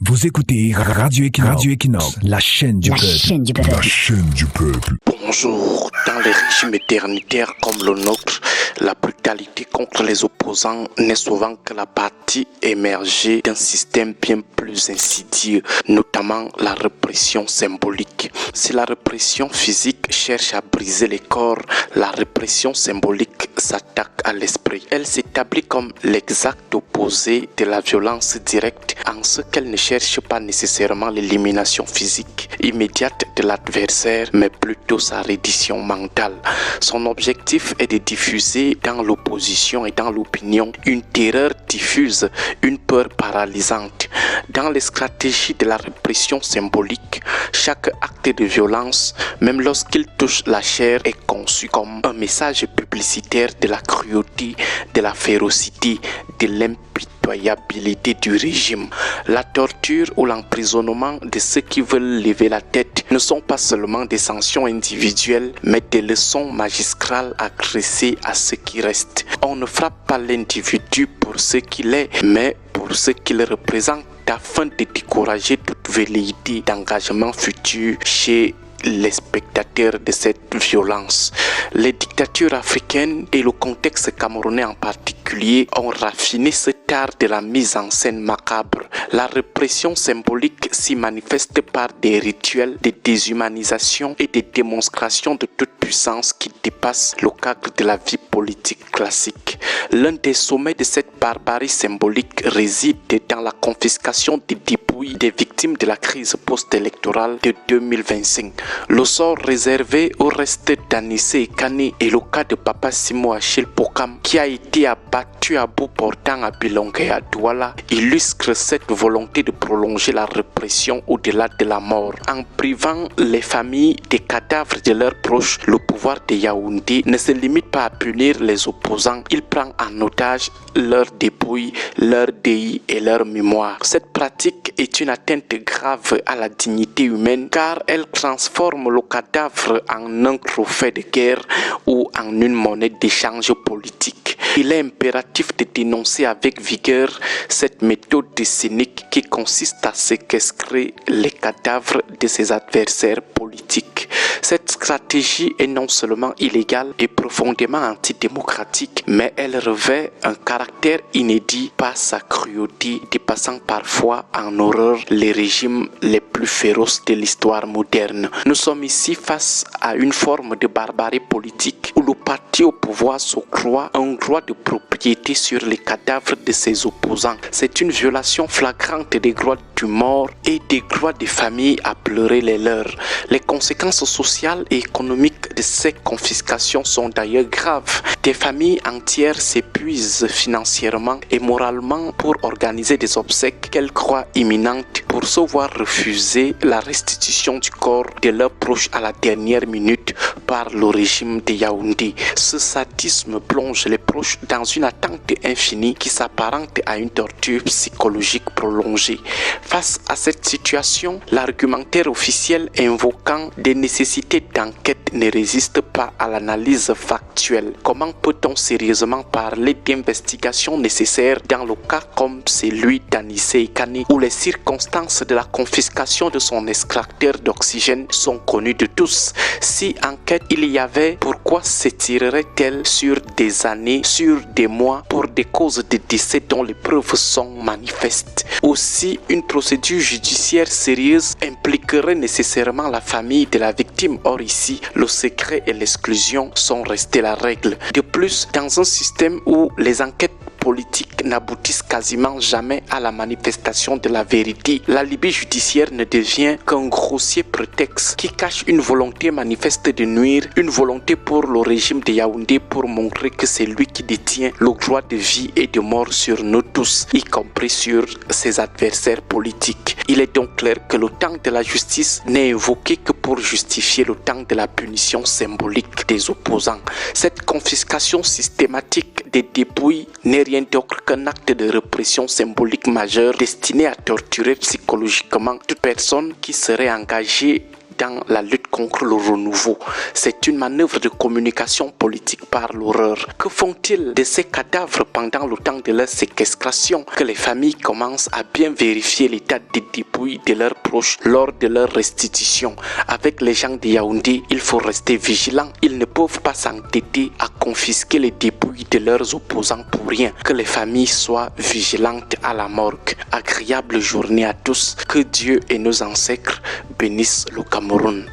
Vous écoutez Radio Equinox, la chaîne du peuple. La chaîne du peuple. Bonjour. Dans les régimes éternitaires comme le nôtre, la brutalité contre les opposants n'est souvent que la partie émergée d'un système bien plus insidieux, notamment la répression symbolique. Si la répression physique cherche à briser les corps, la répression symbolique s'attaque à l'esprit. Elle s'établit comme l'exact opposé de la violence directe en ce qu'elle ne cherche pas nécessairement l'élimination physique immédiate de l'adversaire, mais plutôt sa reddition mentale. Son objectif est de diffuser dans l'opposition et dans l'opinion une terreur diffuse, une peur paralysante. Dans les stratégies de la répression symbolique, chaque acte de violence, même lorsqu'il touche la chair, est conçu comme un message publicitaire de la cruauté, de la férocité, de l'impitoyabilité du régime. La torture ou l'emprisonnement de ceux qui veulent lever la tête ne sont pas seulement des sanctions individuelles, mais des leçons magistrales adressées à ceux qui restent. On ne frappe pas l'individu pour ce qu'il est, mais pour ce qu'il représente, afin de décourager toute velléité d'engagement futur chez les spectateurs de cette violence. Les dictatures africaines et le contexte camerounais en particulier ont raffiné cet art de la mise en scène macabre. La répression symbolique s'y manifeste par des rituels de déshumanisation et des démonstrations de toute puissance qui dépassent le cadre de la vie politique classique. L'un des sommets de cette barbarie symbolique réside dans la confiscation des dépouilles des victimes de la crise post-électorale de 2025. Le sort réservé au reste d'Anissé et Kane et le cas de Papa Simo Achille Pokam qui a été abattu à bout portant à Bilongue et à Douala illustre cette volonté de prolonger la répression au-delà de la mort. En privant les familles des cadavres de leurs proches, le pouvoir de Yaoundé ne se limite pas à punir les opposants, il prend en otage leurs dépouilles, leurs déis et leur mémoire. Cette pratique est une atteinte grave à la dignité humaine car elle transforme le cadavre en un trophée de guerre ou en une monnaie d'échange politique. Il est impératif de dénoncer avec vigueur cette méthode cynique qui consiste à séquestrer les cadavres de ses adversaires politiques. Cette stratégie est non seulement illégale et profondément antidémocratique, mais elle revêt un caractère inédit par sa cruauté, dépassant parfois en horreur les régimes les plus féroces de l'histoire moderne. Nous sommes ici face à une forme de barbarie politique où le parti au pouvoir s'octroie un droit de propriété sur les cadavres de ses opposants. C'est une violation flagrante des droits du mort et des droits des familles à pleurer les leurs. Les conséquences sociales et économiques de ces confiscations sont d'ailleurs graves. Des familles entières s'épuisent financièrement et moralement pour organiser des obsèques qu'elles croient imminentes pour se voir refuser la restitution du corps de leurs proches à la dernière minute par le régime de Yaoundé. Ce sadisme plonge les proches dans une attente infinie qui s'apparente à une torture psychologique prolongée. Face à cette situation, l'argumentaire officiel invoquant des nécessités d'enquête ne résiste pas à l'analyse factuelle. Comment peut-on sérieusement parler d'investigation nécessaire dans le cas comme celui d'Anissé Kane où les circonstances de la confiscation de son extracteur d'oxygène sont connues de tous? Si enquête il y avait, pourquoi s'étirerait-elle sur des années, sur des mois pour des causes de décès dont les preuves sont manifestes? Aussi, une procédure judiciaire sérieuse impliquerait nécessairement la famille de la victime. Or ici, le secret et l'exclusion sont restés la règle. De plus, dans un système où les enquêtes politiques n'aboutissent quasiment jamais à la manifestation de la vérité, l'alibi judiciaire ne devient qu'un grossier prétexte qui cache une volonté manifeste de nuire, une volonté pour le régime de Yaoundé pour montrer que c'est lui qui détient le droit de vie et de mort sur nous tous, y compris sur ses adversaires politiques. Il est donc clair que le temps de la justice n'est évoqué que pour justifier le temps de la punition symbolique des opposants. Cette confiscation systématique des dépouilles n'est rien d'autre qu'un acte de répression symbolique majeur destiné à torturer psychologiquement toute personne qui serait engagée dans la lutte contre le renouveau. C'est une manœuvre de communication politique par l'horreur. Que font-ils de ces cadavres pendant le temps de leur séquestration? Que les familles commencent à bien vérifier l'état des dépouilles de leurs proches lors de leur restitution. Avec les gens de Yaoundé, il faut rester vigilant. Ils ne peuvent pas s'entêter à confisquer les dépouilles de leurs opposants pour rien. Que les familles soient vigilantes à la morgue. Agréable journée à tous. Que Dieu et nos ancêtres bénissent le Cameroun.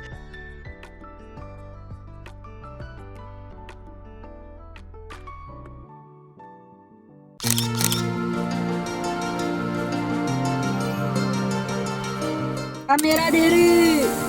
Caméra des rues.